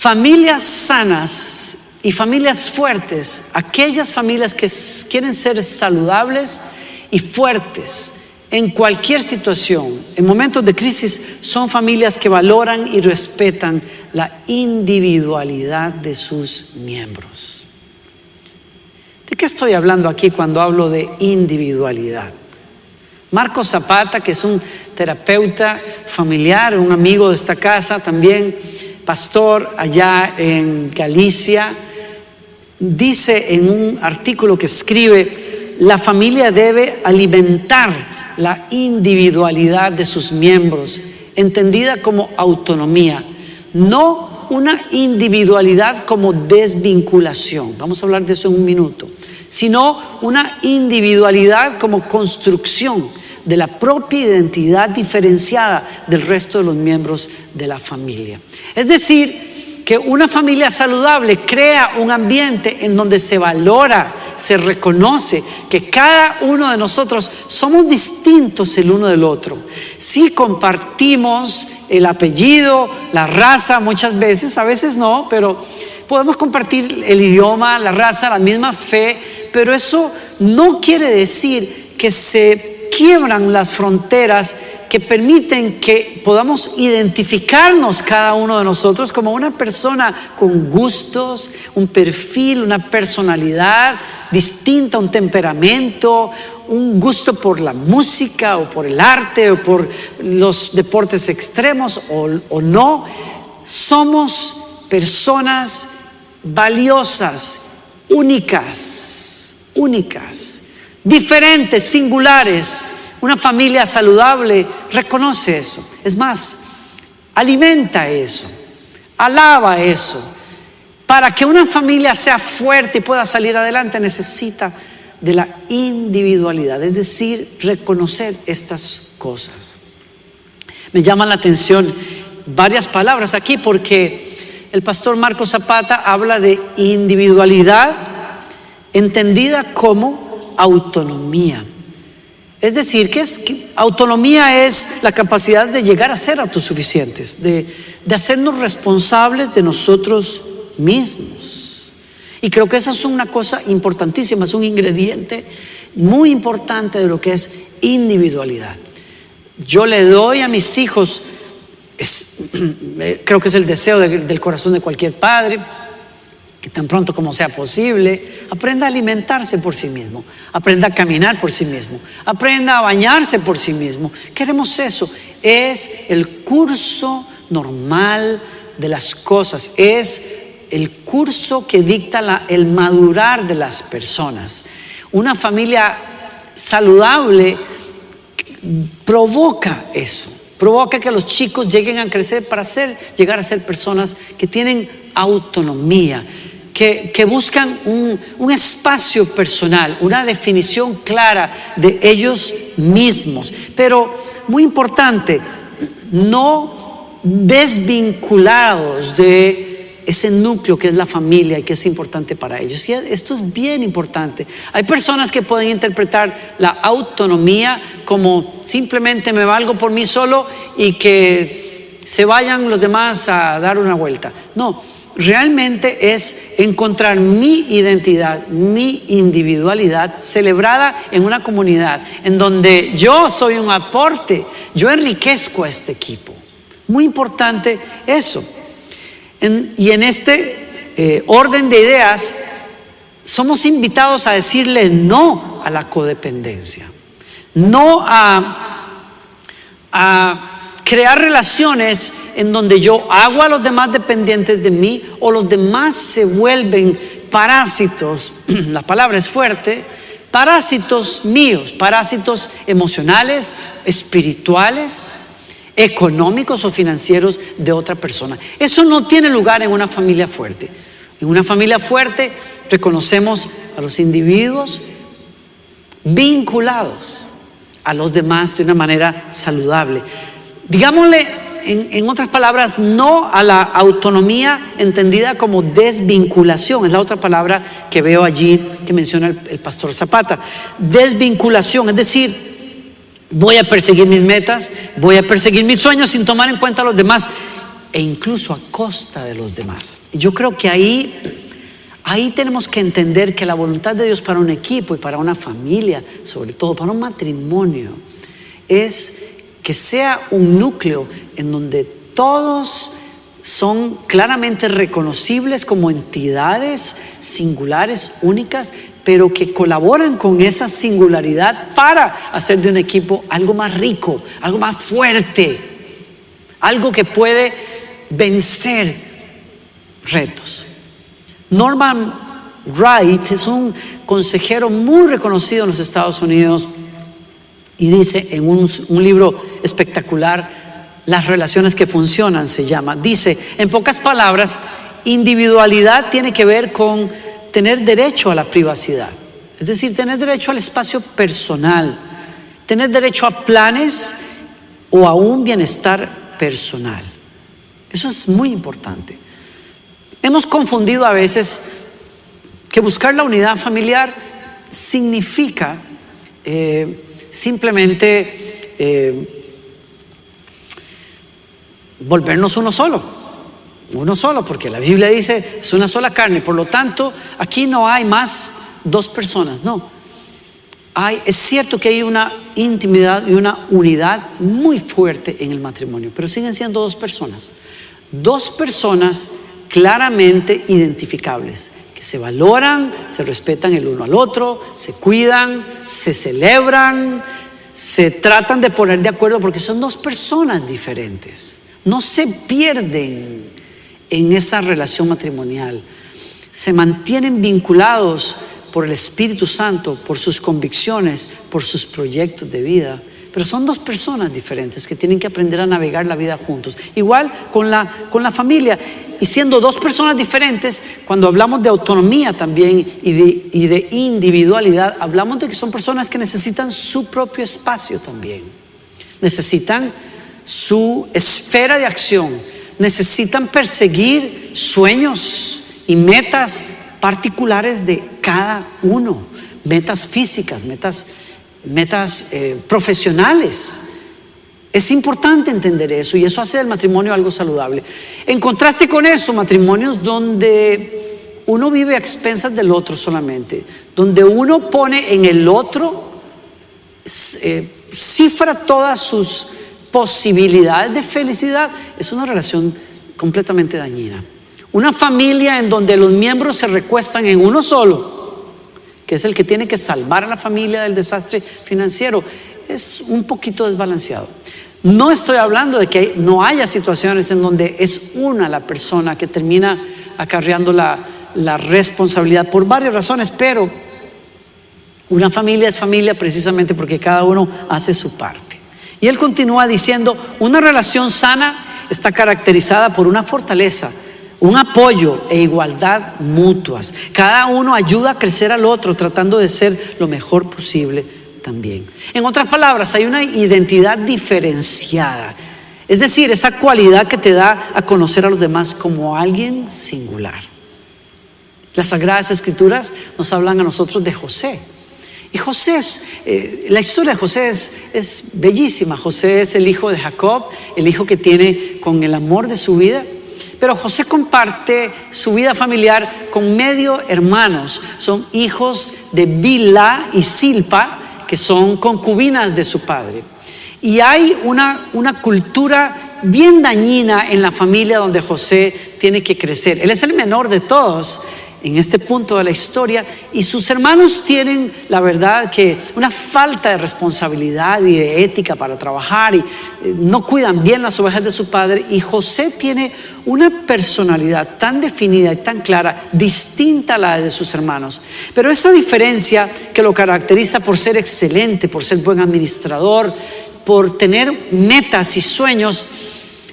Familias sanas y familias fuertes, aquellas familias que quieren ser saludables y fuertes en cualquier situación, en momentos de crisis, son familias que valoran y respetan la individualidad de sus miembros. ¿De qué estoy hablando aquí cuando hablo de individualidad? Marcos Zapata, que es un terapeuta familiar, un amigo de esta casa, también pastor allá en Galicia, dice en un artículo que escribe: la familia debe alimentar la individualidad de sus miembros, entendida como autonomía, no una individualidad como desvinculación, vamos a hablar de eso en un minuto, sino una individualidad como construcción de la propia identidad diferenciada del resto de los miembros de la familia. Es decir, que una familia saludable crea un ambiente en donde se valora, se reconoce que cada uno de nosotros somos distintos el uno del otro. Sí compartimos el apellido, la raza muchas veces, a veces no, pero podemos compartir el idioma, la raza, la misma fe, pero eso no quiere decir que se quiebran las fronteras que permiten que podamos identificarnos cada uno de nosotros como una persona con gustos, un perfil, una personalidad distinta, un temperamento, un gusto por la música o por el arte o por los deportes extremos o no. Somos personas valiosas, únicas, diferentes, singulares. Una familia saludable reconoce eso. Es más, alimenta eso, alaba eso. Para que una familia sea fuerte y pueda salir adelante, necesita de la individualidad, es decir, reconocer estas cosas. Me llaman la atención varias palabras aquí porque el pastor Marcos Zapata habla de individualidad entendida como autonomía. Es decir, autonomía es la capacidad de llegar a ser autosuficientes, de hacernos responsables de nosotros mismos. Y creo que esa es una cosa importantísima, es un ingrediente muy importante de lo que es individualidad. Yo le doy a mis hijos, creo que es el deseo del corazón de cualquier padre, que tan pronto como sea posible, aprenda a alimentarse por sí mismo, aprenda a caminar por sí mismo, aprenda a bañarse por sí mismo. Queremos eso. Es el curso normal de las cosas, es el curso que dicta el madurar de las personas. Una familia saludable provoca eso, provoca que los chicos lleguen a crecer para llegar a ser personas que tienen autonomía, que buscan un espacio personal, una definición clara de ellos mismos. Pero muy importante, no desvinculados de ese núcleo que es la familia y que es importante para ellos. Y esto es bien importante. Hay personas que pueden interpretar la autonomía como simplemente me valgo por mí solo y que se vayan los demás a dar una vuelta. No. Realmente es encontrar mi identidad, mi individualidad celebrada en una comunidad en donde yo soy un aporte, yo enriquezco a este equipo. Muy importante eso. Y en este orden de ideas somos invitados a decirle no a la codependencia, no a crear relaciones en donde yo hago a los demás dependientes de mí o los demás se vuelven parásitos, la palabra es fuerte, parásitos míos, parásitos emocionales, espirituales, económicos o financieros de otra persona. Eso no tiene lugar en una familia fuerte. En una familia fuerte reconocemos a los individuos vinculados a los demás de una manera saludable. Digámosle, en otras palabras, no a la autonomía entendida como desvinculación. Es la otra palabra que veo allí que menciona el pastor Zapata. Desvinculación, es decir, voy a perseguir mis metas, voy a perseguir mis sueños sin tomar en cuenta a los demás. e incluso a costa de los demás. Y yo creo que ahí tenemos que entender que la voluntad de Dios para un equipo y para una familia, sobre todo para un matrimonio, es que sea un núcleo en donde todos son claramente reconocibles como entidades singulares, únicas, pero que colaboran con esa singularidad para hacer de un equipo algo más rico, algo más fuerte, algo que puede vencer retos. Norman Wright es un consejero muy reconocido en los Estados Unidos y dice en un libro espectacular, Las relaciones que funcionan se llama. Dice, en pocas palabras, individualidad tiene que ver con tener derecho a la privacidad. Es decir, tener derecho al espacio personal, tener derecho a planes o a un bienestar personal. Eso es muy importante. Hemos confundido a veces que buscar la unidad familiar significa simplemente volvernos uno solo, porque la Biblia dice es una sola carne, por lo tanto aquí no hay más dos personas, no. Es cierto que hay una intimidad y una unidad muy fuerte en el matrimonio, pero siguen siendo dos personas claramente identificables, que se valoran, se respetan el uno al otro, se cuidan, se celebran, se tratan de poner de acuerdo porque son dos personas diferentes. No se pierden en esa relación matrimonial, se mantienen vinculados por el Espíritu Santo, por sus convicciones, por sus proyectos de vida, pero son dos personas diferentes que tienen que aprender a navegar la vida juntos. Igual con la familia, y siendo dos personas diferentes, cuando hablamos de autonomía también y de individualidad, hablamos de que son personas que necesitan su propio espacio también, necesitan su esfera de acción, necesitan perseguir sueños y metas particulares de cada uno, metas físicas, metas profesionales. Es importante entender eso y eso hace del matrimonio algo saludable. En contraste con eso, matrimonios donde uno vive a expensas del otro solamente, donde uno pone en el otro, cifra todas sus posibilidades de felicidad, es una relación completamente dañina. Una familia en donde los miembros se recuestan en uno solo, que es el que tiene que salvar a la familia del desastre financiero, es un poquito desbalanceado. No estoy hablando de que no haya situaciones en donde es una la persona que termina acarreando la responsabilidad por varias razones, pero una familia es familia precisamente porque cada uno hace su parte. Y él continúa diciendo, una relación sana está caracterizada por una fortaleza, un apoyo e igualdad mutuas. Cada uno ayuda a crecer al otro tratando de ser lo mejor posible también. En otras palabras, hay una identidad diferenciada. Es decir, esa cualidad que te da a conocer a los demás como alguien singular. Las Sagradas Escrituras nos hablan a nosotros de José. Y José, la historia de José es bellísima. José es el hijo de Jacob, el hijo que tiene con el amor de su vida. Pero José comparte su vida familiar con medio hermanos. Son hijos de Bilha y Silpa, que son concubinas de su padre. Y hay una cultura bien dañina en la familia donde José tiene que crecer. Él es el menor de todos en este punto de la historia, y sus hermanos tienen, la verdad, que una falta de responsabilidad y de ética para trabajar y no cuidan bien las ovejas de su padre. Y José tiene una personalidad tan definida y tan clara, distinta a la de sus hermanos, pero esa diferencia que lo caracteriza por ser excelente, por ser buen administrador, por tener metas y sueños,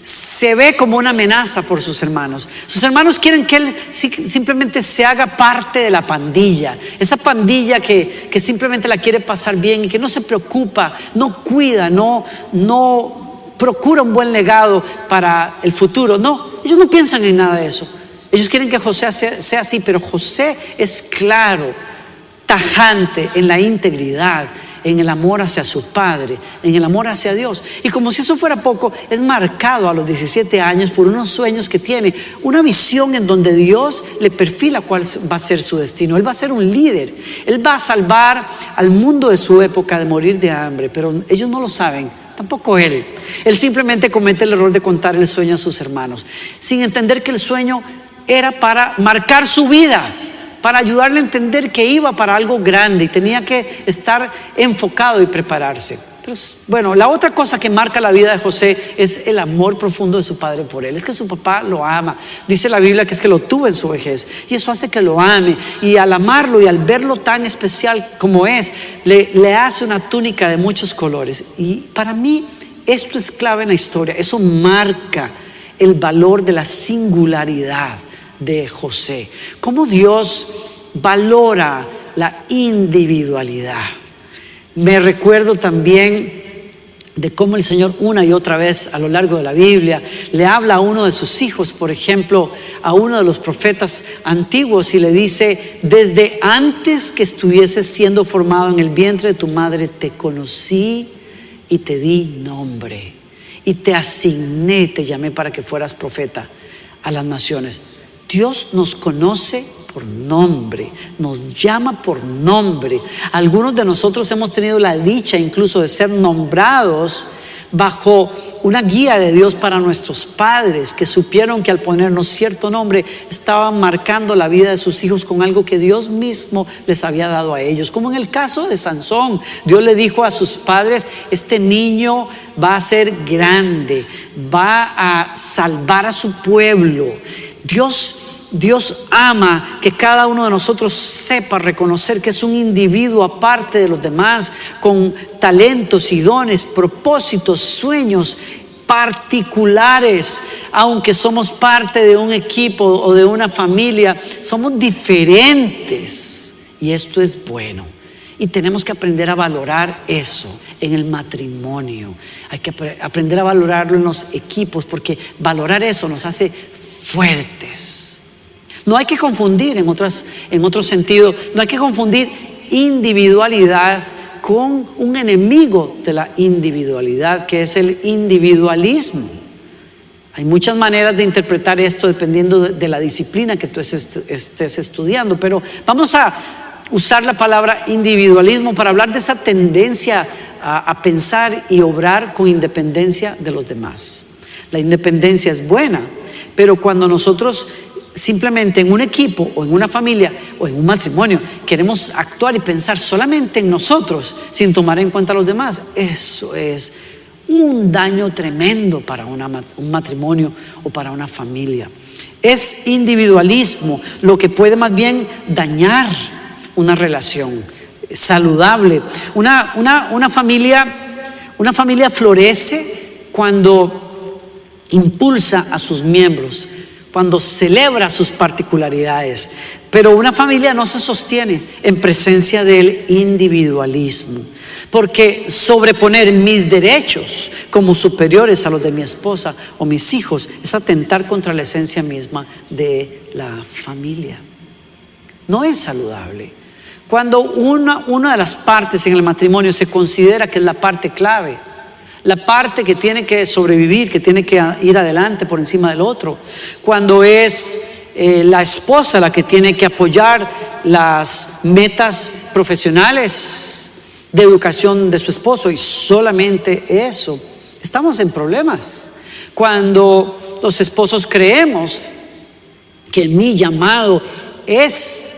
se ve como una amenaza por sus hermanos. Sus hermanos quieren que él simplemente se haga parte de la pandilla, esa pandilla que simplemente la quiere pasar bien y que no se preocupa, no cuida, no procura un buen legado para el futuro. No, ellos no piensan en nada de eso. Ellos quieren que José sea así, pero José es claro, tajante en la integridad, en el amor hacia su padre, en el amor hacia Dios. Y como si eso fuera poco, es marcado a los 17 años por unos sueños que tiene, una visión en donde Dios le perfila cuál va a ser su destino. Él va a ser un líder, él va a salvar al mundo de su época de morir de hambre, pero ellos no lo saben, tampoco él. Él simplemente comete el error de contar el sueño a sus hermanos, sin entender que el sueño era para marcar su vida, para ayudarle a entender que iba para algo grande y tenía que estar enfocado y prepararse. Pero bueno, la otra cosa que marca la vida de José es el amor profundo de su padre por él. Es que su papá lo ama. Dice la Biblia que es que lo tuvo en su vejez, y eso hace que lo ame, y al amarlo y al verlo tan especial como es, le hace una túnica de muchos colores. Y para mí esto es clave en la historia. Eso marca el valor de la singularidad de José, cómo Dios valora la individualidad. Me recuerdo también de cómo el Señor una y otra vez a lo largo de la Biblia le habla a uno de sus hijos, por ejemplo a uno de los profetas antiguos, y le dice: desde antes que estuvieses siendo formado en el vientre de tu madre te conocí y te di nombre y te asigné, te llamé para que fueras profeta a las naciones. Dios nos conoce por nombre, nos llama por nombre. Algunos de nosotros hemos tenido la dicha incluso de ser nombrados bajo una guía de Dios para nuestros padres, que supieron que al ponernos cierto nombre estaban marcando la vida de sus hijos con algo que Dios mismo les había dado a ellos. Como en el caso de Sansón, Dios le dijo a sus padres: este niño va a ser grande, va a salvar a su pueblo. Dios ama que cada uno de nosotros sepa reconocer que es un individuo aparte de los demás, con talentos y dones, propósitos, sueños particulares. Aunque somos parte de un equipo o de una familia, somos diferentes, y esto es bueno. Y tenemos que aprender a valorar eso en el matrimonio. Hay que aprender a valorarlo en los equipos, porque valorar eso nos hace fuertes. No hay que confundir, en otro sentido, no hay que confundir individualidad con un enemigo de la individualidad, que es el individualismo. Hay muchas maneras de interpretar esto dependiendo de la disciplina que tú estés estudiando, pero vamos a usar la palabra individualismo para hablar de esa tendencia a pensar y obrar con independencia de los demás. La independencia es buena, pero cuando nosotros simplemente en un equipo o en una familia o en un matrimonio queremos actuar y pensar solamente en nosotros sin tomar en cuenta a los demás, eso es un daño tremendo para un matrimonio o para una familia. Es individualismo lo que puede más bien dañar una relación saludable. Una familia florece cuando impulsa a sus miembros, cuando celebra sus particularidades. Pero una familia no se sostiene en presencia del individualismo, porque sobreponer mis derechos como superiores a los de mi esposa o mis hijos es atentar contra la esencia misma de la familia. No es saludable. Cuando una de las partes en el matrimonio se considera que es la parte clave, la parte que tiene que sobrevivir, que tiene que ir adelante por encima del otro, cuando es la esposa la que tiene que apoyar las metas profesionales de educación de su esposo y solamente eso, estamos en problemas. Cuando los esposos creemos que mi llamado es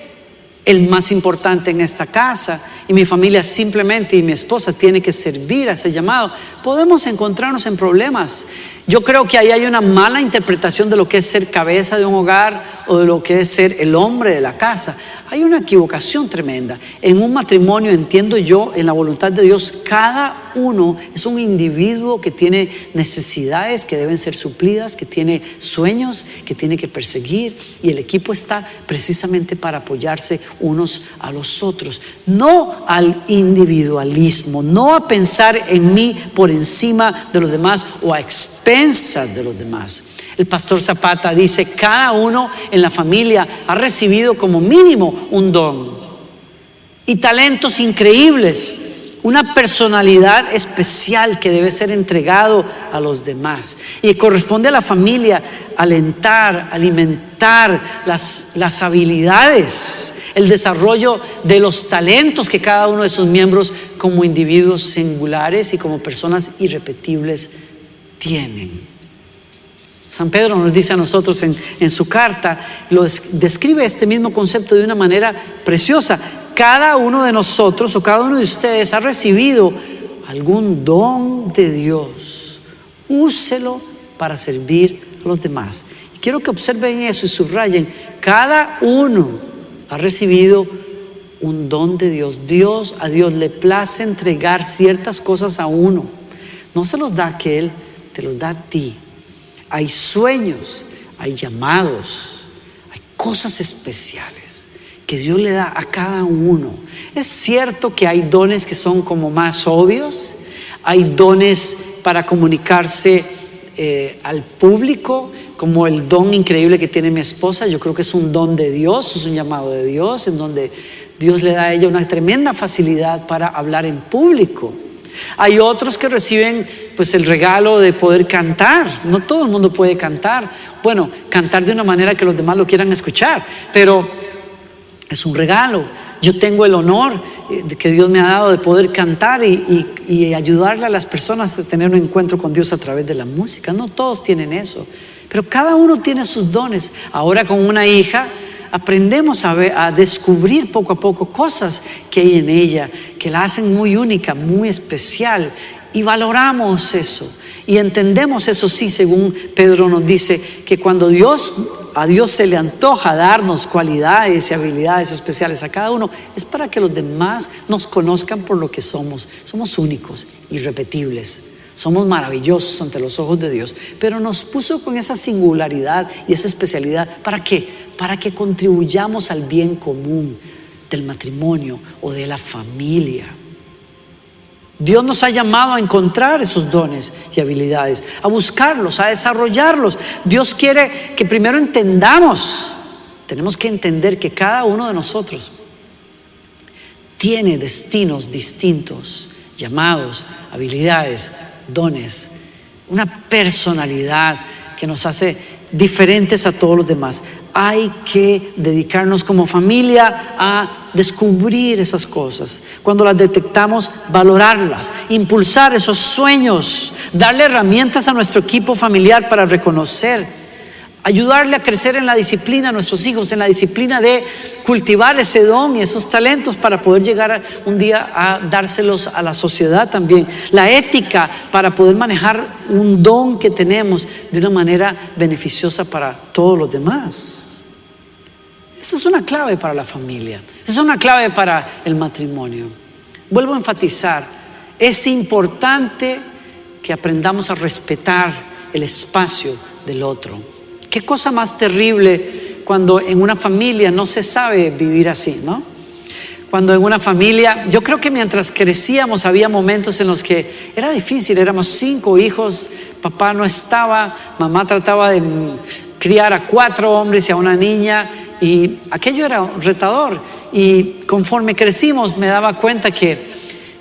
el más importante en esta casa y mi familia simplemente y mi esposa tiene que servir a ese llamado, podemos encontrarnos en problemas. Yo creo que ahí hay una mala interpretación de lo que es ser cabeza de un hogar o de lo que es ser el hombre de la casa. Hay una equivocación tremenda. En un matrimonio, entiendo yo, en la voluntad de Dios, cada uno es un individuo que tiene necesidades que deben ser suplidas, que tiene sueños que tiene que perseguir, y el equipo está precisamente para apoyarse unos a los otros, no al individualismo, no a pensar en mí por encima de los demás o a expensas de los demás. El pastor Zapata dice: cada uno en la familia ha recibido como mínimo un don y talentos increíbles. una personalidad especial que debe ser entregado a los demás. Y corresponde a la familia alentar, alimentar las habilidades, el desarrollo de los talentos que cada uno de sus miembros como individuos singulares y como personas irrepetibles tienen. San Pedro nos dice a nosotros en su carta, describe este mismo concepto de una manera preciosa. Cada uno de nosotros o cada uno de ustedes ha recibido algún don de Dios. Úselo para servir a los demás. Y quiero que observen eso y subrayen. Cada uno ha recibido un don de Dios. A Dios le place entregar ciertas cosas a uno. No se los da a aquel, te los da a ti. Hay sueños, hay llamados, hay cosas especiales que Dios le da a cada uno. Es cierto que hay dones que son como más obvios, hay dones para comunicarse al público, como el don increíble que tiene mi esposa. Yo creo que es un don de Dios, es un llamado de Dios, en donde Dios le da a ella una tremenda facilidad para hablar en público. Hay otros que reciben pues el regalo de poder cantar. No todo el mundo puede cantar. Bueno, cantar de una manera que los demás lo quieran escuchar, pero es un regalo. Yo tengo el honor que Dios me ha dado de poder cantar y ayudarle a las personas a tener un encuentro con Dios a través de la música. No todos tienen eso, pero cada uno tiene sus dones. Ahora con una hija aprendemos a descubrir poco a poco cosas que hay en ella que la hacen muy única, muy especial, y valoramos eso y entendemos eso. Sí, según Pedro nos dice que cuando a Dios se le antoja darnos cualidades y habilidades especiales a cada uno, es para que los demás nos conozcan por lo que somos. Somos únicos, irrepetibles. Somos maravillosos ante los ojos de Dios, pero nos puso con esa singularidad y esa especialidad. ¿Para qué? Para que contribuyamos al bien común del matrimonio o de la familia. Dios nos ha llamado a encontrar esos dones y habilidades, a buscarlos, a desarrollarlos. Dios quiere que primero entendamos. Tenemos que entender que cada uno de nosotros tiene destinos distintos, llamados, habilidades, dones, una personalidad que nos hace diferentes a todos los demás. Hay que dedicarnos como familia a descubrir esas cosas. Cuando las detectamos, valorarlas, impulsar esos sueños, darle herramientas a nuestro equipo familiar para reconocer, ayudarle a crecer en la disciplina a nuestros hijos, en la disciplina de cultivar ese don y esos talentos para poder llegar un día a dárselos a la sociedad también. La ética para poder manejar un don que tenemos de una manera beneficiosa para todos los demás. Esa es una clave para la familia, esa es una clave para el matrimonio. Vuelvo a enfatizar, es importante que aprendamos a respetar el espacio del otro. Qué cosa más terrible cuando en una familia no se sabe vivir así, ¿no? Cuando en una familia, yo creo que mientras crecíamos había momentos en los que era difícil, éramos 5 hijos, papá no estaba, mamá trataba de criar a 4 hombres y a una niña, y aquello era retador. Y conforme crecimos me daba cuenta que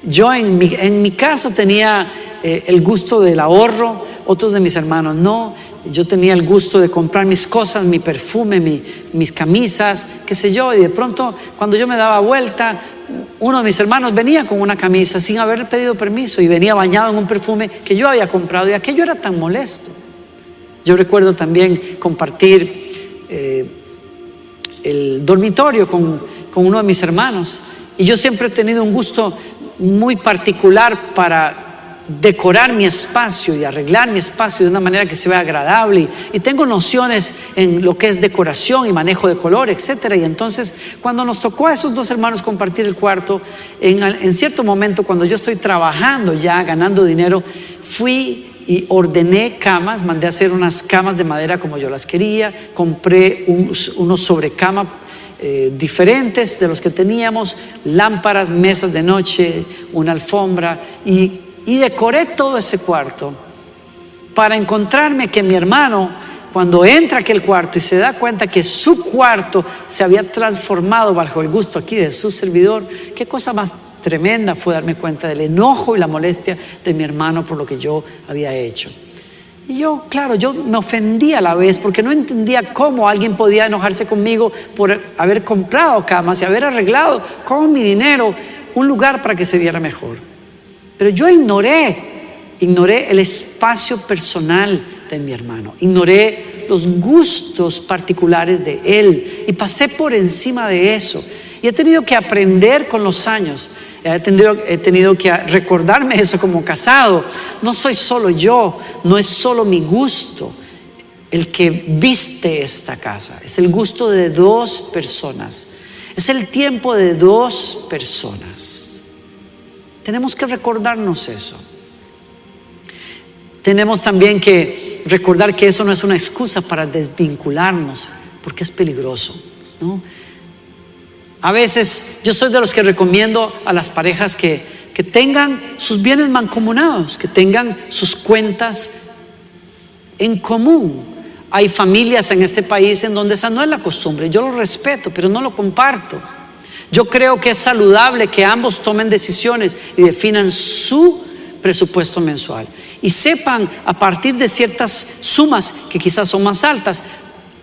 yo en mi caso tenía el gusto del ahorro, otros de mis hermanos no. Yo tenía el gusto de comprar mis cosas, mi perfume, mis camisas, qué sé yo, y de pronto cuando yo me daba vuelta, uno de mis hermanos venía con una camisa sin haberle pedido permiso y venía bañado en un perfume que yo había comprado, y aquello era tan molesto. Yo recuerdo también compartir el dormitorio con uno de mis hermanos, y yo siempre he tenido un gusto muy particular para decorar mi espacio y arreglar mi espacio de una manera que se vea agradable, y tengo nociones en lo que es decoración y manejo de color, etcétera. Y entonces cuando nos tocó a esos 2 hermanos compartir el cuarto, en cierto momento cuando yo estoy trabajando ya, ganando dinero, fui y ordené camas, mandé a hacer unas camas de madera como yo las quería, compré unos sobrecamas diferentes de los que teníamos, lámparas, mesas de noche, una alfombra, y decoré todo ese cuarto para encontrarme que mi hermano, cuando entra a aquel cuarto y se da cuenta que su cuarto se había transformado bajo el gusto aquí de su servidor, qué cosa más tremenda fue darme cuenta del enojo y la molestia de mi hermano por lo que yo había hecho. Y yo, claro, yo me ofendí a la vez porque no entendía cómo alguien podía enojarse conmigo por haber comprado camas y haber arreglado con mi dinero un lugar para que se viera mejor. Pero yo ignoré el espacio personal de mi hermano, ignoré los gustos particulares de él y pasé por encima de eso. Y he tenido que aprender con los años, he tenido que recordarme eso como casado. No soy solo yo, no es solo mi gusto el que viste esta casa, es el gusto de dos personas, es el tiempo de dos personas. Tenemos que recordarnos eso. Tenemos también que recordar que eso no es una excusa para desvincularnos, porque es peligroso, ¿no? A veces yo soy de los que recomiendo a las parejas que tengan sus bienes mancomunados, que tengan sus cuentas en común. Hay familias en este país en donde esa no es la costumbre. Yo lo respeto, pero no lo comparto. Yo creo que es saludable que ambos tomen decisiones y definan su presupuesto mensual y sepan a partir de ciertas sumas que quizás son más altas.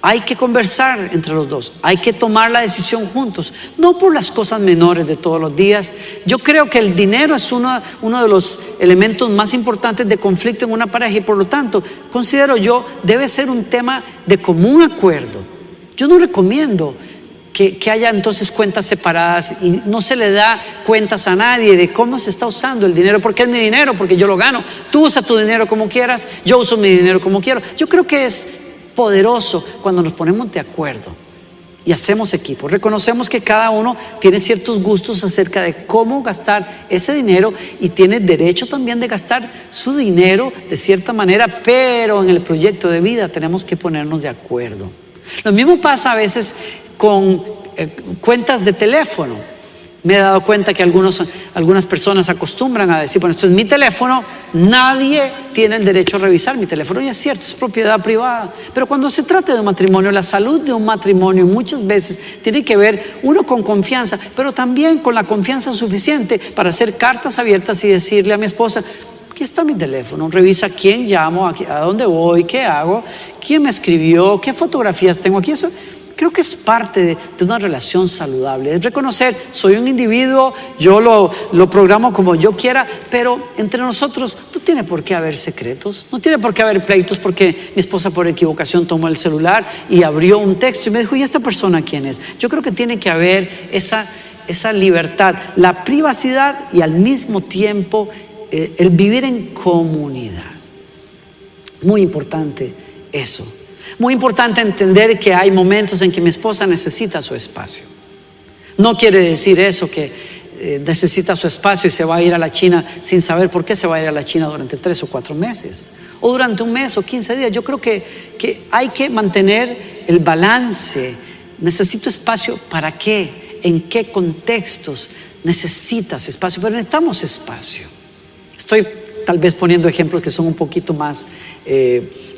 Hay que conversar entre los dos, hay que tomar la decisión juntos, no por las cosas menores de todos los días. Yo creo que el dinero es uno de los elementos más importantes de conflicto en una pareja y por lo tanto, considero yo, debe ser un tema de común acuerdo. Yo no recomiendo que haya entonces cuentas separadas y no se le da cuentas a nadie de cómo se está usando el dinero, porque es mi dinero, porque yo lo gano. Tú usa tu dinero como quieras, yo uso mi dinero como quiero. Yo creo que es poderoso cuando nos ponemos de acuerdo y hacemos equipo. Reconocemos que cada uno tiene ciertos gustos acerca de cómo gastar ese dinero y tiene derecho también de gastar su dinero de cierta manera, pero en el proyecto de vida tenemos que ponernos de acuerdo. Lo mismo pasa a veces con cuentas de teléfono. Me he dado cuenta que algunas personas acostumbran a decir, bueno, esto es mi teléfono, nadie tiene el derecho a revisar mi teléfono. Y es cierto, es propiedad privada. Pero cuando se trata de un matrimonio, la salud de un matrimonio muchas veces tiene que ver, uno, con confianza, pero también con la confianza suficiente para hacer cartas abiertas y decirle a mi esposa, aquí está mi teléfono, revisa quién llamo, a dónde voy, qué hago, quién me escribió, qué fotografías tengo aquí. Eso creo que es parte de una relación saludable. Es reconocer, soy un individuo, yo lo programo como yo quiera, pero entre nosotros no tiene por qué haber secretos, no tiene por qué haber pleitos porque mi esposa por equivocación tomó el celular y abrió un texto y me dijo, ¿y esta persona quién es? Yo creo que tiene que haber esa libertad, la privacidad y al mismo tiempo el vivir en comunidad. Muy importante eso. Muy importante entender que hay momentos en que mi esposa necesita su espacio. No quiere decir eso que necesita su espacio y se va a ir a la China sin saber por qué se va a ir a la China durante 3 o 4 meses o durante un mes o 15 días. Yo creo que hay que mantener el balance. Necesito espacio. ¿Para qué? ¿En qué contextos necesitas espacio? Pero necesitamos espacio. Estoy tal vez poniendo ejemplos que son un poquito más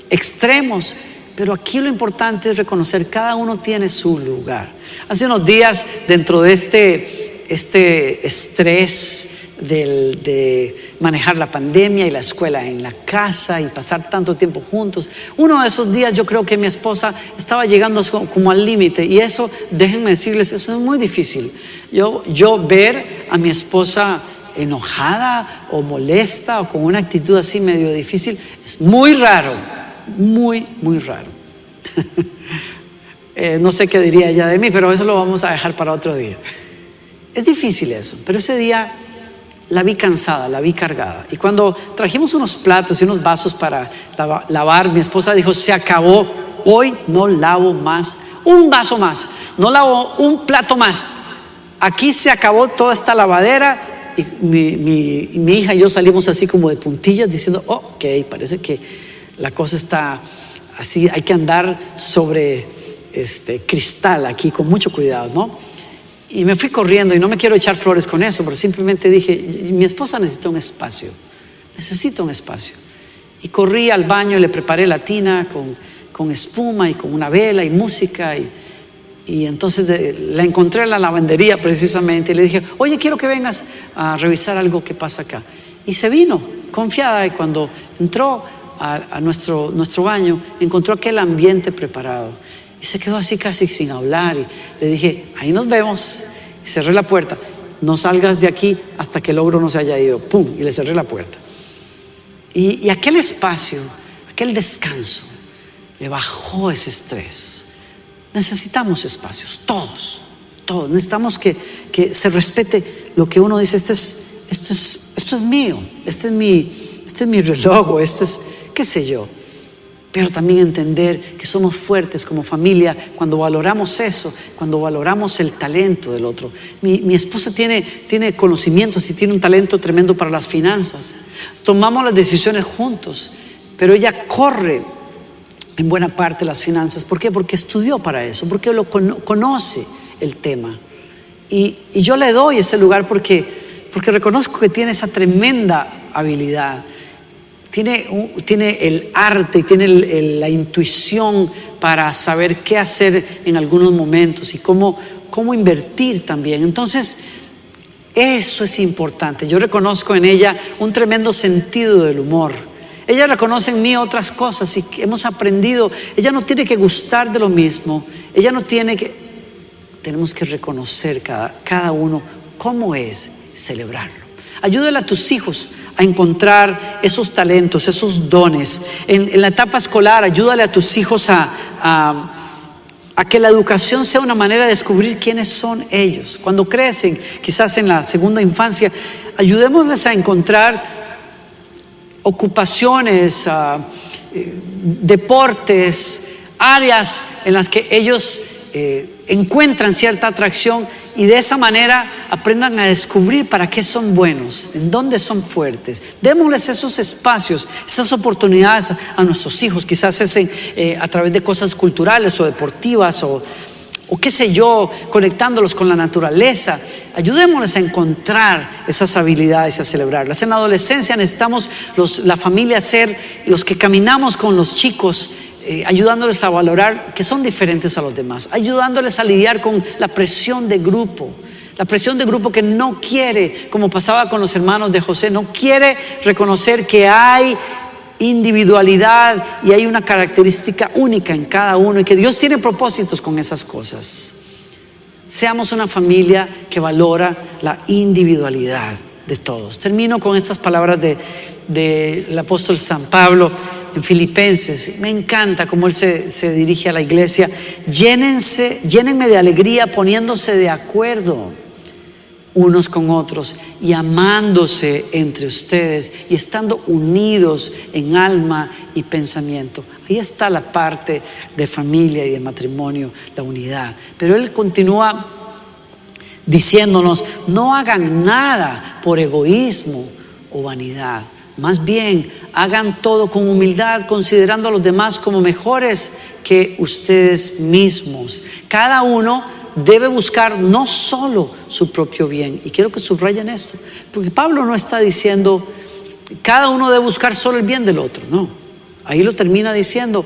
extremos, pero aquí lo importante es reconocer, cada uno tiene su lugar. Hace unos días, dentro de este estrés de manejar la pandemia y la escuela en la casa y pasar tanto tiempo juntos, uno de esos días yo creo que mi esposa estaba llegando como al límite, y eso, déjenme decirles, eso es muy difícil. Yo ver a mi esposa enojada o molesta o con una actitud así medio difícil es muy raro. Muy, muy raro. No sé qué diría ella de mí, pero eso lo vamos a dejar para otro día. Es difícil eso, pero ese día la vi cansada, la vi cargada. Y cuando trajimos unos platos y unos vasos para lavar, mi esposa dijo, se acabó, hoy no lavo más un vaso más, no lavo un plato más. Aquí se acabó toda esta lavadera. Y mi hija y yo salimos así como de puntillas diciendo, ok, parece que la cosa está así, hay que andar sobre cristal aquí con mucho cuidado, ¿no? Y me fui corriendo y no me quiero echar flores con eso, pero simplemente dije, mi esposa necesita un espacio, Y corrí al baño y le preparé la tina con espuma y con una vela y música y Y entonces la encontré en la lavandería precisamente y le dije, oye, quiero que vengas a revisar algo que pasa acá. Y se vino confiada, y cuando entró a nuestro baño, encontró aquel ambiente preparado. Y se quedó así casi sin hablar. Y le dije, ahí nos vemos. Y cerré la puerta. No salgas de aquí hasta que el ogro no se haya ido. ¡Pum! Y le cerré la puerta. Y aquel espacio, aquel descanso, le bajó ese estrés. Necesitamos espacios, todos. Necesitamos que se respete lo que uno dice. Esto es mío, este es mi reloj, qué sé yo. Pero también entender que somos fuertes como familia cuando valoramos eso, cuando valoramos el talento del otro. Mi esposa tiene conocimientos y tiene un talento tremendo para las finanzas. Tomamos las decisiones juntos, pero ella corre en buena parte las finanzas. ¿Por qué? Porque estudió para eso, porque lo conoce el tema. Y yo le doy ese lugar porque reconozco que tiene esa tremenda habilidad. Tiene el arte y tiene la intuición para saber qué hacer en algunos momentos y cómo invertir también. Entonces, eso es importante. Yo reconozco en ella un tremendo sentido del humor. Ella reconoce en mí otras cosas y hemos aprendido. Ella no tiene que gustar de lo mismo. Tenemos que reconocer cada uno cómo es, celebrarlo. Ayúdale a tus hijos a encontrar esos talentos, esos dones. En la etapa escolar, ayúdale a tus hijos a que la educación sea una manera de descubrir quiénes son ellos. Cuando crecen, quizás en la segunda infancia, ayudémosles a encontrar ocupaciones, deportes, áreas en las que ellos encuentran cierta atracción y de esa manera aprendan a descubrir para qué son buenos, en dónde son fuertes. Démosles esos espacios, esas oportunidades a nuestros hijos, quizás a través de cosas culturales o deportivas o qué sé yo, conectándolos con la naturaleza. Ayudémosles a encontrar esas habilidades y a celebrarlas. En la adolescencia necesitamos la familia ser los que caminamos con los chicos, ayudándoles a valorar que son diferentes a los demás, ayudándoles a lidiar con la presión de grupo que no quiere, como pasaba con los hermanos de José, no quiere reconocer que hay individualidad y hay una característica única en cada uno y que Dios tiene propósitos con esas cosas. Seamos una familia que valora la individualidad de todos. Termino con estas palabras del apóstol San Pablo en Filipenses. Me encanta cómo él se dirige a la iglesia. Llénenme de alegría poniéndose de acuerdo unos con otros y amándose entre ustedes y estando unidos en alma y pensamiento. Ahí está la parte de familia y de matrimonio, la unidad. Pero él continúa diciéndonos, no hagan nada por egoísmo o vanidad. Más bien, hagan todo con humildad, considerando a los demás como mejores que ustedes mismos. Cada uno debe buscar no solo su propio bien. Y quiero que subrayen esto, porque Pablo no está diciendo cada uno debe buscar solo el bien del otro, no. Ahí lo termina diciendo,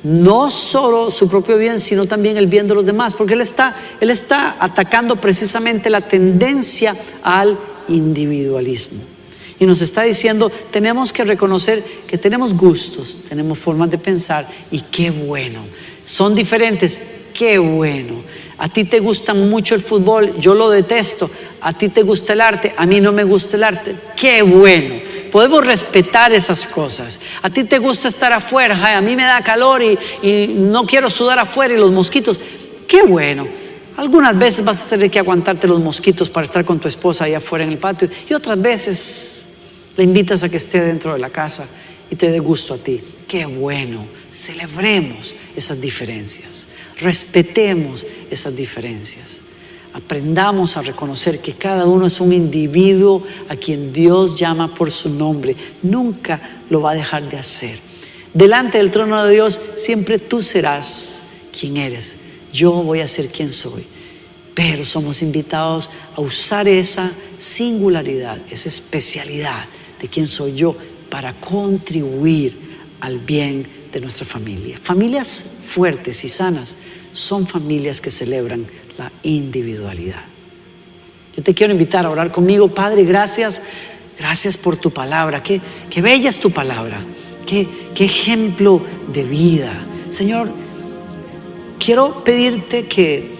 no solo su propio bien, sino también el bien de los demás, porque él está atacando precisamente la tendencia al individualismo. Y nos está diciendo, tenemos que reconocer que tenemos gustos, tenemos formas de pensar y qué bueno. Son diferentes, qué bueno. A ti te gusta mucho el fútbol, yo lo detesto. A ti te gusta el arte, a mí no me gusta el arte. Qué bueno. Podemos respetar esas cosas. A ti te gusta estar afuera, ay, a mí me da calor y no quiero sudar afuera y los mosquitos. Qué bueno. Algunas veces vas a tener que aguantarte los mosquitos para estar con tu esposa ahí afuera en el patio y otras veces le invitas a que esté dentro de la casa y te dé gusto a ti. Qué bueno. Celebremos esas diferencias. Respetemos esas diferencias. Aprendamos a reconocer que cada uno es un individuo a quien Dios llama por su nombre. Nunca lo va a dejar de hacer. Delante del trono de Dios siempre tú serás quien eres. Yo voy a ser quien soy. Pero somos invitados a usar esa singularidad, esa especialidad de quién soy yo para contribuir al bien de nuestra familia. Familias fuertes y sanas son familias que celebran la individualidad. Yo te quiero invitar a orar conmigo. Padre, gracias por tu palabra. Qué bella es tu palabra. Qué ejemplo de vida. Señor, quiero pedirte que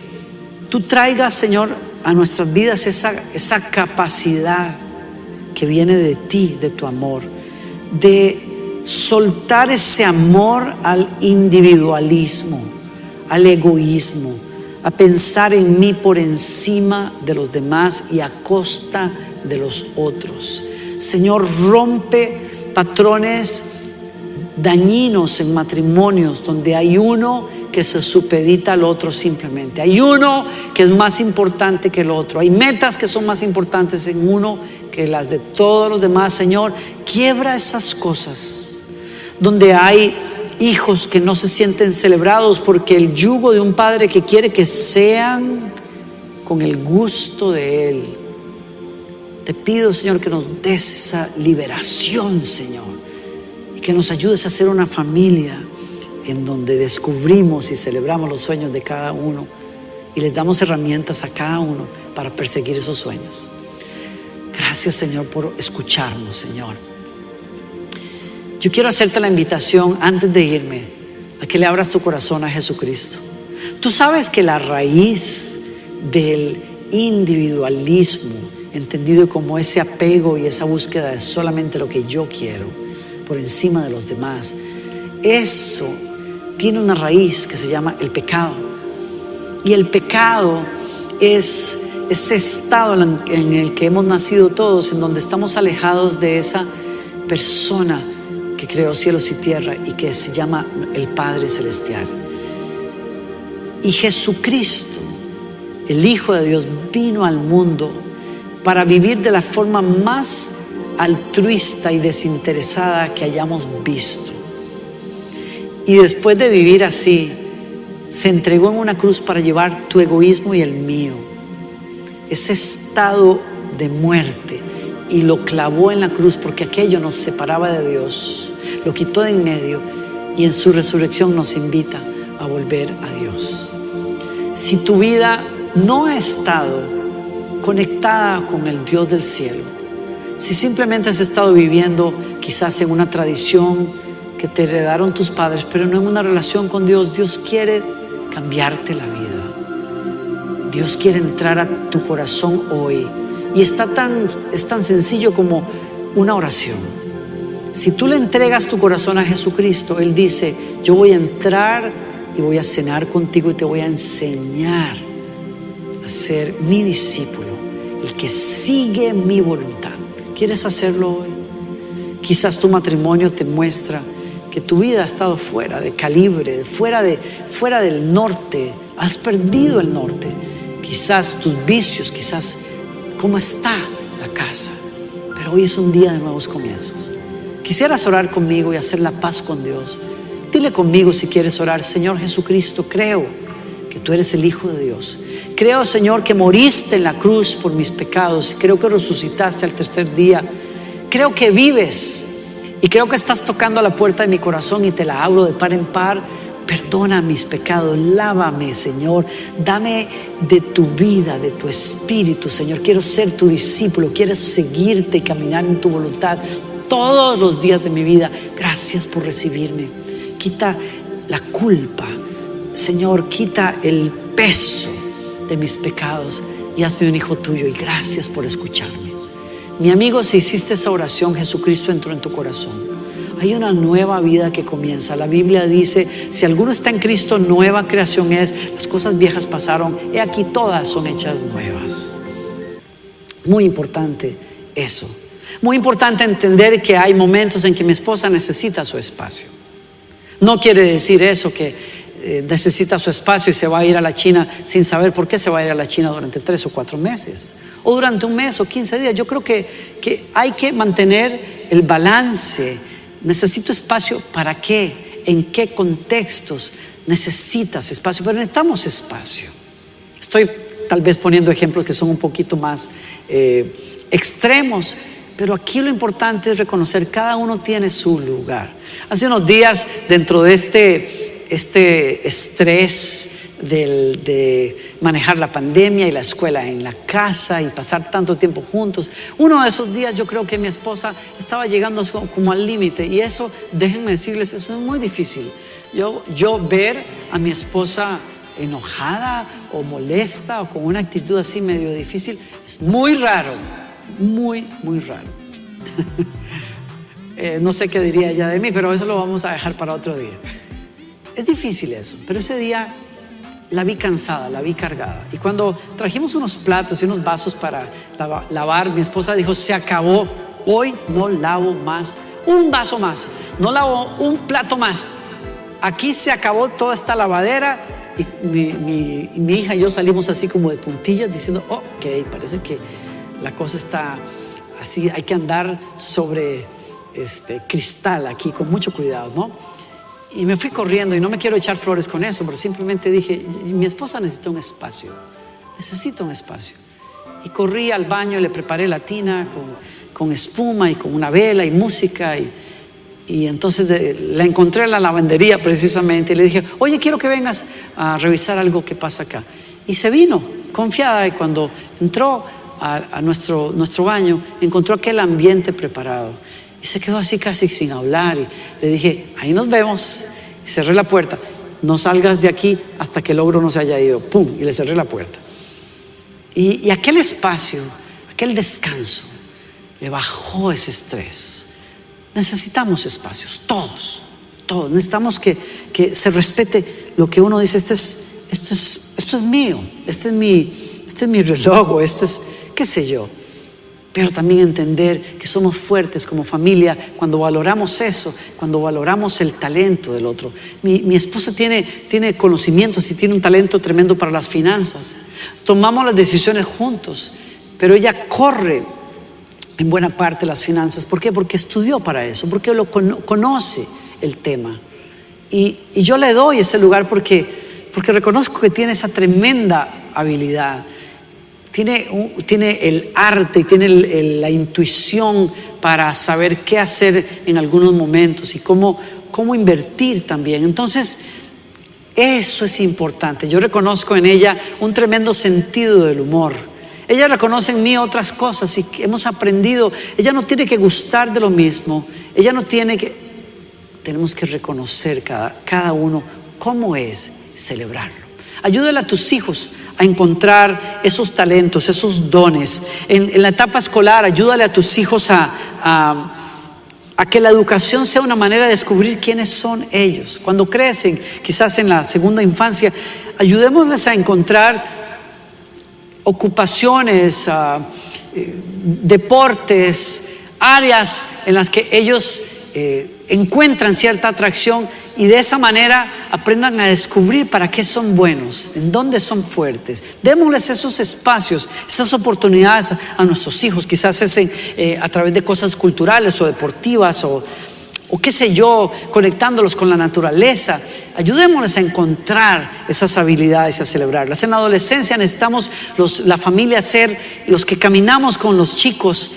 tú traigas, Señor, a nuestras vidas esa capacidad que viene de ti, de tu amor, de soltar ese amor al individualismo, al egoísmo, a pensar en mí por encima de los demás y a costa de los otros. Señor, rompe patrones dañinos en matrimonios donde hay uno que se supedita al otro simplemente. Hay uno que es más importante que el otro. Hay metas que son más importantes en uno que las de todos los demás. Señor, quiebra esas cosas. Donde hay hijos que no se sienten celebrados porque el yugo de un padre que quiere que sean con el gusto de él. Te pido, Señor, que nos des esa liberación, Señor, y que nos ayudes a ser una familia en donde descubrimos y celebramos los sueños de cada uno y les damos herramientas a cada uno para perseguir esos sueños. Gracias, Señor, por escucharnos, Señor. Yo quiero hacerte la invitación antes de irme a que le abras tu corazón a Jesucristo. Tú sabes que la raíz del individualismo, entendido como ese apego y esa búsqueda de solamente lo que yo quiero por encima de los demás, eso tiene una raíz que se llama el pecado. Y el pecado es ese estado en el que hemos nacido todos, en donde estamos alejados de esa persona que creó cielos y tierra y que se llama el Padre Celestial. Y Jesucristo, el Hijo de Dios, vino al mundo para vivir de la forma más altruista y desinteresada que hayamos visto. Y después de vivir así, se entregó en una cruz para llevar tu egoísmo y el mío, ese estado de muerte, y lo clavó en la cruz porque aquello nos separaba de Dios, lo quitó de en medio y en su resurrección nos invita a volver a Dios. Si tu vida no ha estado conectada con el Dios del cielo, si simplemente has estado viviendo quizás en una tradición que te heredaron tus padres, pero no en una relación con Dios, Dios quiere cambiarte la vida. Dios quiere entrar a tu corazón hoy. Y es tan sencillo como una oración. Si tú le entregas tu corazón a Jesucristo, Él dice: yo voy a entrar y voy a cenar contigo y te voy a enseñar a ser mi discípulo, el que sigue mi voluntad. ¿Quieres hacerlo hoy? Quizás tu matrimonio te muestra que tu vida ha estado fuera de calibre, fuera del norte, has perdido el norte. Quizás tus vicios, quizás cómo está la casa, pero hoy es un día de nuevos comienzos. Quisieras orar conmigo y hacer la paz con Dios. Dile conmigo si quieres orar: Señor Jesucristo, creo que tú eres el Hijo de Dios. Creo, Señor, que moriste en la cruz por mis pecados. Creo que resucitaste al tercer día. Creo que vives y creo que estás tocando a la puerta de mi corazón y te la abro de par en par. Perdona mis pecados, lávame, Señor, dame de tu vida, de tu espíritu, Señor. Quiero ser tu discípulo, quiero seguirte y caminar en tu voluntad todos los días de mi vida. Gracias por recibirme. Quita la culpa, Señor, quita el peso de mis pecados y hazme un hijo tuyo. Y gracias por escucharme. Mi amigo, si hiciste esa oración, Jesucristo entró en tu corazón. Hay una nueva vida que comienza. La Biblia dice: si alguno está en Cristo, nueva creación es. Las cosas viejas pasaron, he aquí todas son hechas nuevas. Muy importante eso. Muy importante entender que hay momentos en que mi esposa necesita su espacio. No quiere decir eso que necesita su espacio y se va a ir a la China sin saber por qué se va a ir a la China durante 3 o 4 meses. O durante un mes o 15 días. Yo creo que hay que mantener el balance. Necesito espacio. ¿Para qué? ¿En qué contextos necesitas espacio? Pero necesitamos espacio. Estoy tal vez poniendo ejemplos que son un poquito más extremos, pero aquí lo importante es reconocer que cada uno tiene su lugar. Hace unos días, dentro de este estrés de manejar la pandemia y la escuela en la casa y pasar tanto tiempo juntos. Uno de esos días yo creo que mi esposa estaba llegando como al límite, y eso, déjenme decirles, eso es muy difícil. Yo ver a mi esposa enojada o molesta o con una actitud así medio difícil es muy raro, muy raro. No sé qué diría ella de mí, pero eso lo vamos a dejar para otro día. Es difícil eso, pero ese día la vi cansada, la vi cargada. Y cuando trajimos unos platos y unos vasos para lavar, mi esposa dijo: se acabó, hoy no lavo más un vaso más, no lavo un plato más. Aquí se acabó toda esta lavadera. Y mi hija y yo salimos así como de puntillas diciendo: ok, parece que la cosa está así, hay que andar sobre cristal aquí con mucho cuidado, ¿no? Y me fui corriendo, y no me quiero echar flores con eso, pero simplemente dije: mi esposa necesita un espacio, Y corrí al baño y le preparé la tina con espuma y con una vela y música, y entonces la encontré en la lavandería precisamente, y le dije: oye, quiero que vengas a revisar algo que pasa acá. Y se vino confiada, y cuando entró a nuestro baño, encontró aquel ambiente preparado. Y se quedó así casi sin hablar, y le dije: ahí nos vemos. Y cerré la puerta: no salgas de aquí hasta que el ogro no se haya ido. ¡Pum! Y le cerré la puerta. Y aquel espacio, aquel descanso, le bajó ese estrés. Necesitamos espacios, todos. Necesitamos que se respete lo que uno dice: esto es mío, este es mi reloj, qué sé yo. Pero también entender que somos fuertes como familia cuando valoramos eso, cuando valoramos el talento del otro. Mi esposa tiene conocimientos y tiene un talento tremendo para las finanzas. Tomamos las decisiones juntos, pero ella corre en buena parte las finanzas. ¿Por qué? Porque estudió para eso, porque conoce el tema. Y yo le doy ese lugar porque reconozco que tiene esa tremenda habilidad. Tiene el arte y tiene la intuición para saber qué hacer en algunos momentos y cómo invertir también. Entonces, eso es importante. Yo reconozco en ella un tremendo sentido del humor. Ella reconoce en mí otras cosas y hemos aprendido. Ella no tiene que gustar de lo mismo. Tenemos que reconocer cada uno cómo es, celebrarlo. Ayúdale a tus hijos a encontrar esos talentos, esos dones. En la etapa escolar, ayúdale a tus hijos a que la educación sea una manera de descubrir quiénes son ellos. Cuando crecen, quizás en la segunda infancia, ayudémosles a encontrar ocupaciones, deportes, áreas en las que ellos encuentran cierta atracción, y de esa manera aprendan a descubrir para qué son buenos, en dónde son fuertes. Démosles esos espacios, esas oportunidades a nuestros hijos, quizás a través de cosas culturales o deportivas o qué sé yo, conectándolos con la naturaleza. Ayudémosles a encontrar esas habilidades y a celebrarlas. En la adolescencia necesitamos la familia ser los que caminamos con los chicos,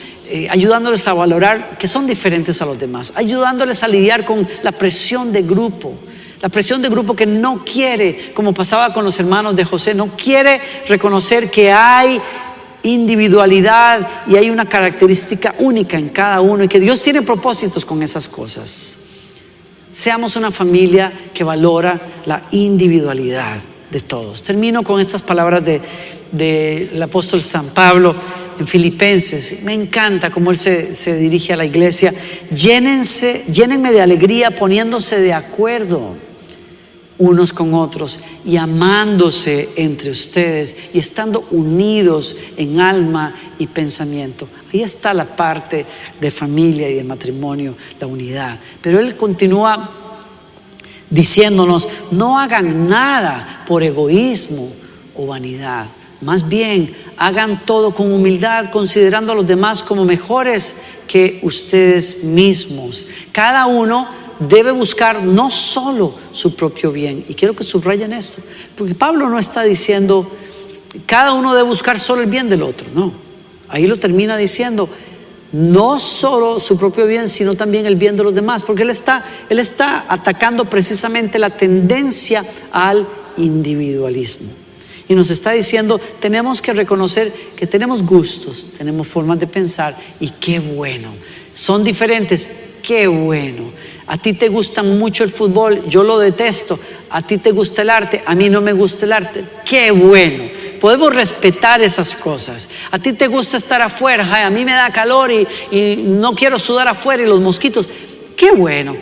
ayudándoles a valorar que son diferentes a los demás, ayudándoles a lidiar con la presión de grupo. La presión de grupo que no quiere, como pasaba con los hermanos de José, no quiere reconocer que hay individualidad y hay una característica única en cada uno y que Dios tiene propósitos con esas cosas. Seamos una familia que valora la individualidad de todos. Termino con estas palabras del apóstol San Pablo en Filipenses. Me encanta cómo él se dirige a la iglesia. Llénenme de alegría poniéndose de acuerdo unos con otros y amándose entre ustedes y estando unidos en alma y pensamiento. Ahí está la parte de familia y de matrimonio, la unidad. Pero él continúa diciéndonos: no hagan nada por egoísmo o vanidad. Más bien, hagan todo con humildad, considerando a los demás como mejores que ustedes mismos. Cada uno debe buscar no solo su propio bien. Y quiero que subrayen esto, porque Pablo no está diciendo cada uno debe buscar solo el bien del otro. No, ahí lo termina diciendo: no solo su propio bien, sino también el bien de los demás, porque él está atacando precisamente la tendencia al individualismo. Y nos está diciendo, tenemos que reconocer que tenemos gustos, tenemos formas de pensar, y qué bueno. Son diferentes, qué bueno. A ti te gusta mucho el fútbol, yo lo detesto. A ti te gusta el arte, a mí no me gusta el arte, qué bueno. Podemos respetar esas cosas. A ti te gusta estar afuera, ay, a mí me da calor y no quiero sudar afuera y los mosquitos, qué bueno.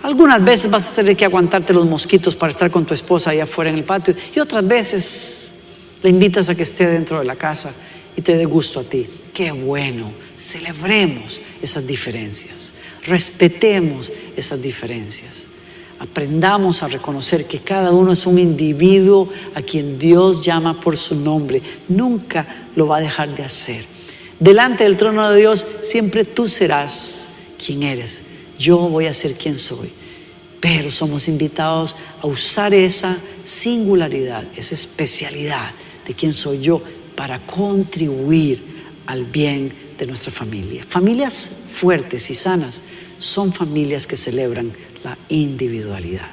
Algunas veces vas a tener que aguantarte los mosquitos para estar con tu esposa allá afuera en el patio, y otras veces le invitas a que esté dentro de la casa y te dé gusto a ti. Qué bueno. Celebremos esas diferencias, respetemos esas diferencias, aprendamos a reconocer que cada uno es un individuo a quien Dios llama por su nombre. Nunca lo va a dejar de hacer. Delante del trono de Dios siempre tú serás quien eres. Yo voy a ser quien soy. Pero somos invitados a usar esa singularidad, esa especialidad de quién soy yo para contribuir al bien de nuestra familia. Familias fuertes y sanas son familias que celebran la individualidad.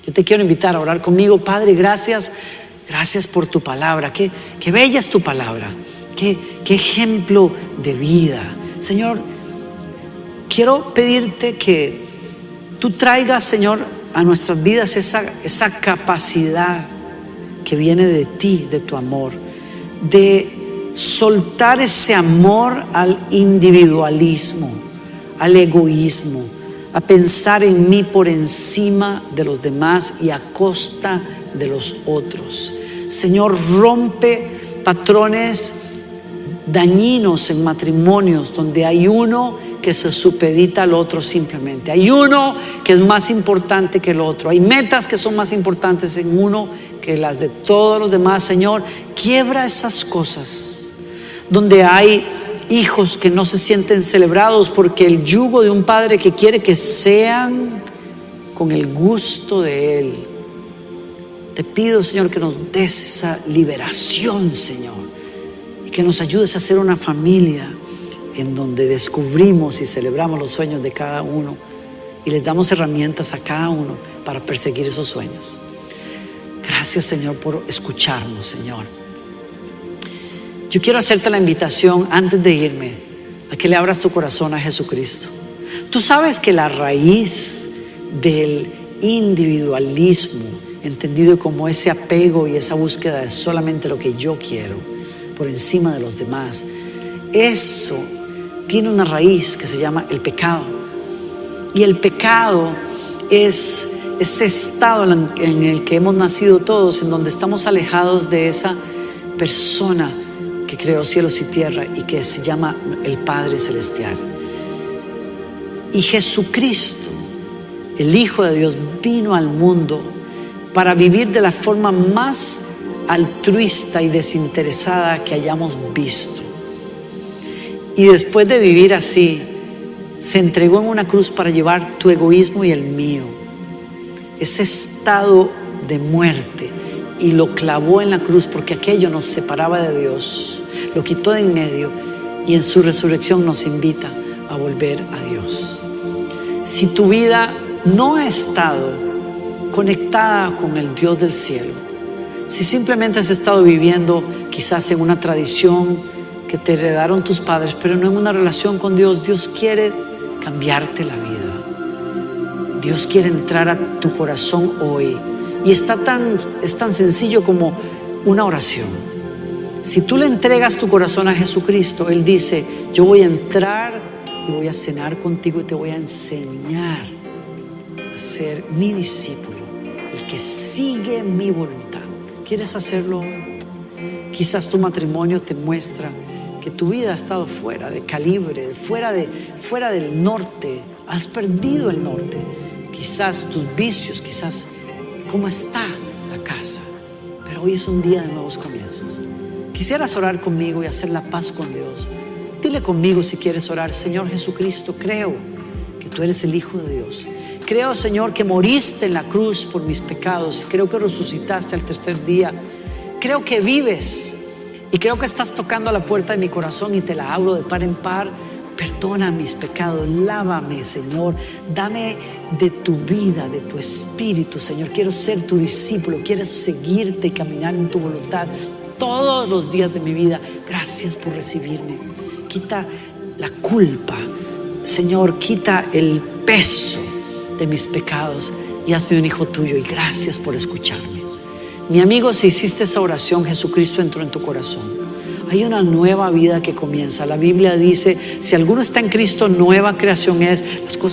Yo te quiero invitar a orar conmigo. Padre, gracias por tu palabra. Qué bella es tu palabra. Qué ejemplo de vida. Señor, quiero pedirte que tú traigas, Señor, a nuestras vidas esa capacidad que viene de ti, de tu amor, de soltar ese amor al individualismo, al egoísmo, a pensar en mí por encima de los demás y a costa de los otros. Señor, rompe patrones dañinos en matrimonios donde hay uno que se supedita al otro simplemente. Hay uno que es más importante que el otro. Hay metas que son más importantes en uno que las de todos los demás. Señor, quiebra esas cosas. Donde hay hijos que no se sienten celebrados porque el yugo de un padre que quiere que sean con el gusto de Él. Te pido, Señor, que nos des esa liberación, Señor, y que nos ayudes a ser una familia en donde descubrimos y celebramos los sueños de cada uno y les damos herramientas a cada uno para perseguir esos sueños. Gracias, Señor, por escucharnos, Señor. Yo quiero hacerte la invitación antes de irme a que le abras tu corazón a Jesucristo. Tú sabes que la raíz del individualismo, entendido como ese apego y esa búsqueda de solamente lo que yo quiero por encima de los demás, eso tiene una raíz que se llama el pecado. Y el pecado es ese estado en el que hemos nacido todos, en donde estamos alejados de esa persona que creó cielos y tierra y que se llama el Padre Celestial. Y Jesucristo, el Hijo de Dios, vino al mundo para vivir de la forma más altruista y desinteresada que hayamos visto. Y después de vivir así, se entregó en una cruz para llevar tu egoísmo y el mío, ese estado de muerte, y lo clavó en la cruz porque aquello nos separaba de Dios. Lo quitó de en medio y en su resurrección nos invita a volver a Dios. Si tu vida no ha estado conectada con el Dios del cielo, si simplemente has estado viviendo quizás en una tradición que te heredaron tus padres, pero no en una relación con Dios, Dios quiere cambiarte la vida. Dios quiere entrar a tu corazón hoy y es tan sencillo como una oración. Si tú le entregas tu corazón a Jesucristo, Él dice: yo voy a entrar y voy a cenar contigo y te voy a enseñar a ser mi discípulo, el que sigue mi voluntad. ¿Quieres hacerlo? Quizás tu matrimonio te muestra que tu vida ha estado fuera de calibre, fuera del norte, has perdido el norte. Quizás tus vicios, quizás cómo está la casa, pero hoy es un día de nuevos comienzos. Quisieras orar conmigo y hacer la paz con Dios. Dile conmigo si quieres orar: Señor Jesucristo, creo que tú eres el Hijo de Dios. Creo, Señor, que moriste en la cruz por mis pecados. Creo que resucitaste al tercer día. Creo que vives y creo que estás tocando a la puerta de mi corazón y te la abro de par en par. Perdona mis pecados, lávame, Señor. Dame de tu vida, de tu espíritu, Señor. Quiero ser tu discípulo, quiero seguirte y caminar en tu voluntad todos los días de mi vida. Gracias por recibirme. Quita la culpa, Señor, quita el peso de mis pecados y hazme un hijo tuyo. Y gracias por escucharme. Mi amigo, si hiciste esa oración, Jesucristo entró en tu corazón. Hay una nueva vida que comienza. La Biblia dice, si alguno está en Cristo, nueva creación es. Las cosas